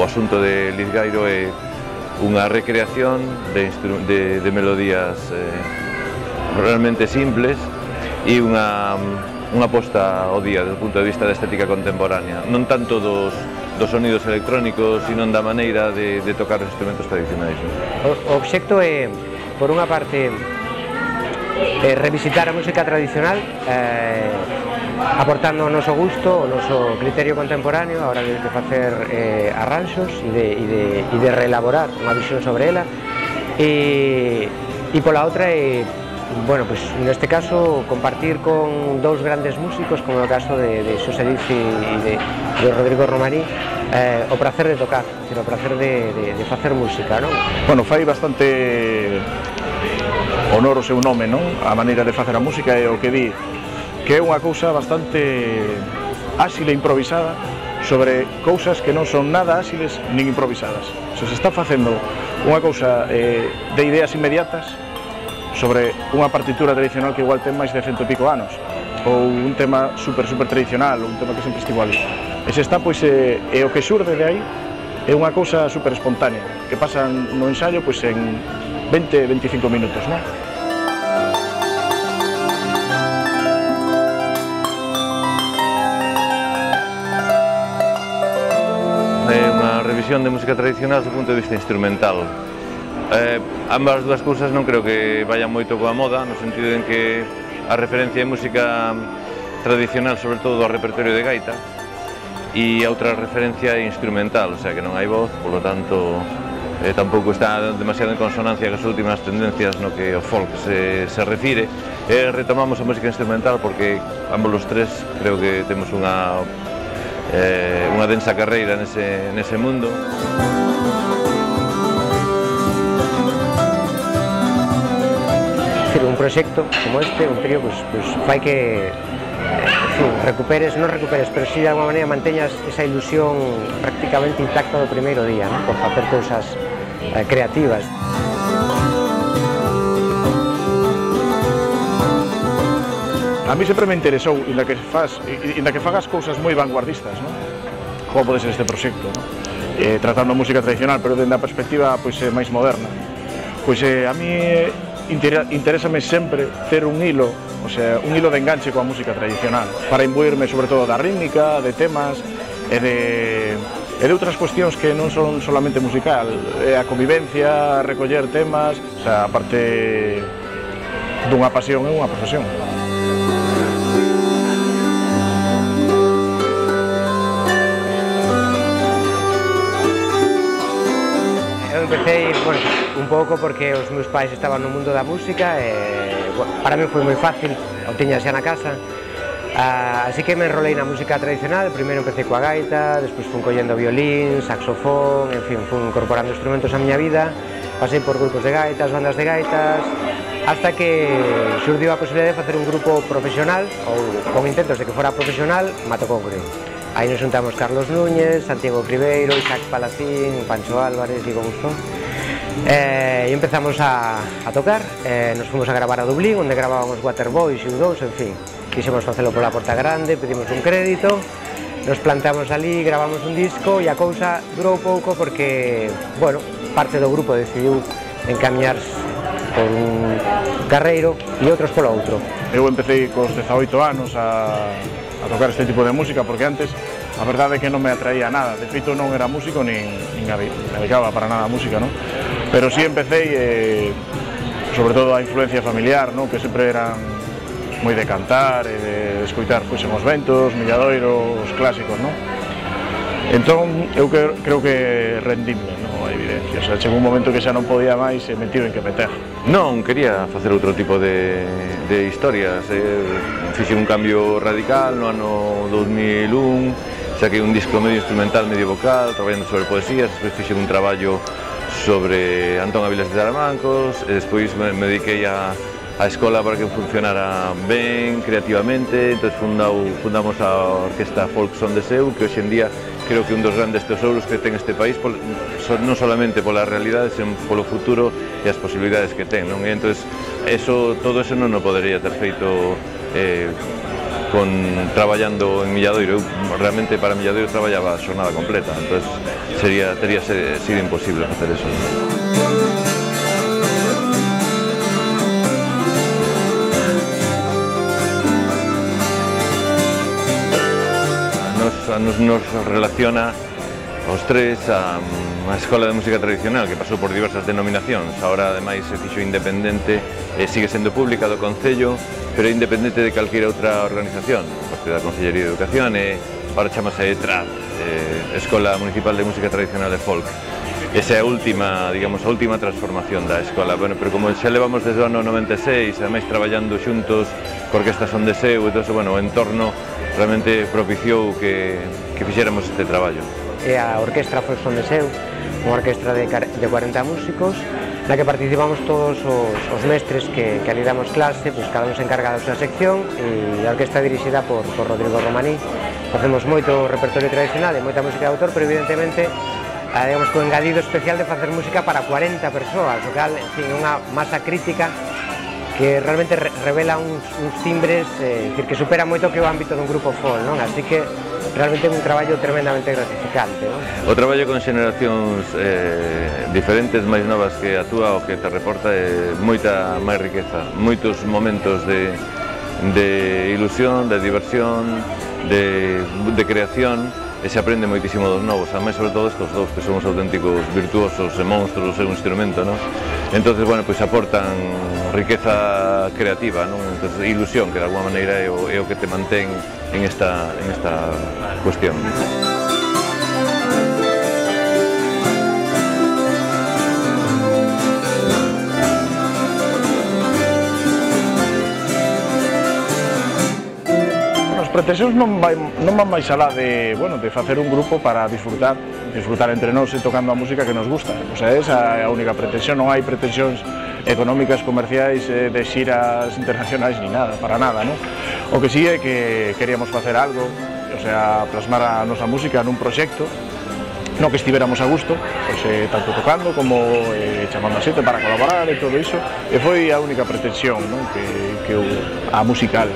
asunto de Lizgairo é unha recreación de melodías realmente simples e unha aposta ao día desde o punto de vista da estética contemporánea, non tanto dos sonidos electrónicos, sino da maneira de tocar os instrumentos tradicionais. O obxecto é, por unha parte, revisitar a música tradicional, aportando o noso gusto, o noso criterio contemporáneo a hora de facer arranxos e de reelaborar unha visión sobre ela, e pola outra bueno, pues neste caso compartir con dous grandes músicos, como é o caso de Xosé Diz e de Rodrigo Romaní, o prazer de tocar, o prazer de facer música, non? Bueno, fai bastante honor o seu nome, non? A maneira de facer a música é o que di, que é unha cousa bastante áxil e improvisada sobre cousas que non son nada áxiles nin improvisadas. Se está facendo unha cousa de ideas inmediatas sobre unha partitura tradicional que igual ten máis de 100 e pico anos, ou un tema super tradicional, ou un tema que sempre estivo ali. E se está, pois, e o que xurde de aí é unha cousa super espontánea, que pasa no ensayo pois en 20-25 minutos, non? É unha revisión de música tradicional do punto de vista instrumental. Ambas dúas cousas non creo que vayan moito coa moda, no sentido en que a referencia é música tradicional, sobre todo do repertorio de gaita, e a outra referencia é instrumental, o sea que non hai voz, polo tanto tampouco está demasiado en consonancia con as últimas tendencias no que o folk se refire. Retomamos a música instrumental porque ambos os tres creo que temos unha densa carreira nese mundo. Un proxecto como este, un trío, pues fai que non recuperes, pero si de alguma maneira manteñas esa ilusión prácticamente intacta do primeiro día, por facer cousas creativas. A mí sempre me interesou, inda que fagas cousas moi vanguardistas, como pode ser este proxecto, tratando a música tradicional, pero dende a perspectiva máis moderna. Pois a mí interésame sempre ter un hilo, o sea, un hilo de enganche coa música tradicional, para imbuirme sobre todo da rítmica, de temas e de outras cuestións que non son solamente musical, a convivencia, recoller temas, o sea, a parte dunha pasión é unha profesión. Eu empecé, bueno, un pouco porque os meus pais estaban no mundo da música e para mí foi moi fácil, o tiña xa na casa, así que me enrolei na música tradicional. Primeiro empecé coa gaita, despois fui collendo violín, saxofón, en fin, fui incorporando instrumentos á miña vida, pasei por grupos de gaitas, bandas de gaitas, hasta que xurdiu a posibilidade de facer un grupo profesional, ou con intentos de que fora profesional, Mato Congre. Aí nos juntamos Carlos Núñez, Santiago Cribeiro, Isaac Palacín, Pancho Álvarez, Diego Gustón, e empezamos a tocar. Nos fomos a gravar a Dublín, onde gravábamos Waterboys e U2, en fin, quixemos facelo pola Porta Grande, pedimos un crédito, nos plantamos ali, gravamos un disco e a cousa durou pouco porque, bueno, parte do grupo decidiu encamiñarse por un carreiro e outros polo outro. Eu empecé cos 18 anos a tocar este tipo de música porque antes a verdade é que non me atraía nada, de feito non era músico nin me dedicaba para nada a música, pero si empecé, sobre todo a influencia familiar, que sempre eran moi de cantar e de escoitar en os ventos, Milladoiro, os clásicos, entón eu creo que rendime a evidencia, o sea, chegou un momento que xa non podía máis e me tiven que meter. Non, quería facer outro tipo de historias, fixe un cambio radical no ano 2001, saquei un disco medio instrumental, medio vocal, traballando sobre poesías, despois fixe un traballo sobre Antón Avilés de Taramancos, e despois me dediquei a escola para que funcionara ben, creativamente, entón fundamos a Orquesta Folk Son de Seu, que hoxe en día creo que un dos grandes tesouros que ten este país, non solamente pola realidade, sen polo futuro e as posibilidades que ten, e entón todo eso non o podería ter feito traballando en Milladoiro. Realmente para Milladoiro traballaba a xornada completa, entón teria sido imposible facer eso. Nos relaciona os tres a Escola de Música Tradicional, que pasou por diversas denominacións, agora ademais se fixo independente, sigue sendo pública do Concello, pero é independente de calquera outra organización, parte da Consellería de Educación, e agora chamase ETRAD, Escola Municipal de Música Tradicional de Folk. Esa é a última, digamos, a última transformación da escola, bueno, pero como xa levamos desde o ano 96, ademais traballando xuntos co Orquestra Son de Seu, e todo eso, bueno, o entorno realmente propiciou que fixéramos este traballo. A orquestra foi Son de Seu, unha orquestra de 40 músicos, na que participamos todos os mestres que ali damos clase, pues cada un se encarga da súa sección, e a orquestra dirixida por Rodrigo Romaní. Facemos moito repertorio tradicional e moita música de autor, pero evidentemente digamos, con engadido especial de facer música para 40 persoas, o cal, en fin, unha masa crítica que realmente revela uns timbres que supera moito que o ámbito dun grupo folk, non? Así que realmente é un traballo tremendamente gratificante, non? O traballo con xeneracións diferentes, máis novas que a túa, o que te reporta é moita máis riqueza, moitos momentos de ilusión, de diversión, de creación, e se aprende moitísimo dos novos, ademais sobre todo estos dous que son os auténticos virtuosos e monstruos do seu instrumento, non? Entonces, bueno, pois aportan riqueza creativa, non? Entonces, ilusión, que de alguma maneira é o que te mantén en esta cuestión. As pretensións non van máis alá de facer un grupo para disfrutar entre nós e tocando a música que nos gusta. O sea, esa é a única pretensión, non hai pretensións económicas, comerciais, de xiras internacionais, ni nada, para nada, non? O que sí é que queríamos facer algo, o sea, plasmar a nosa música nun proxecto no que estiveramos a gusto, pois, tanto tocando como chamando a xente para colaborar e todo iso, e foi a única pretensión, non? que a musical.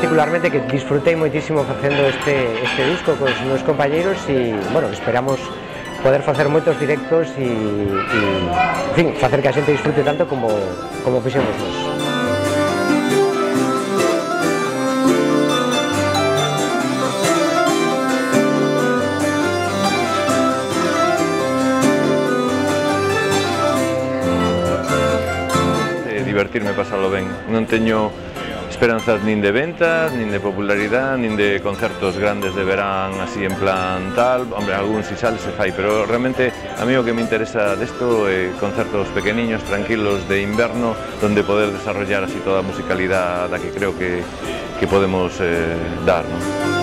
Particularmente que disfrutei moitísimo facendo este disco cos meus compañeiros e, bueno, esperamos poder facer moitos directos e en fin, facer que a xente disfrute tanto como fixemos nós. Divertirme, pasalo ben, non teño esperanzas nin de ventas, nin de popularidade, nin de concertos grandes de verán así en plan tal, hombre, algún si sale se fai, pero realmente a mí o que me interesa desto é concertos pequeniños, tranquilos, de inverno, donde poder desarrollar así toda a musicalidade que creo que podemos dar, non?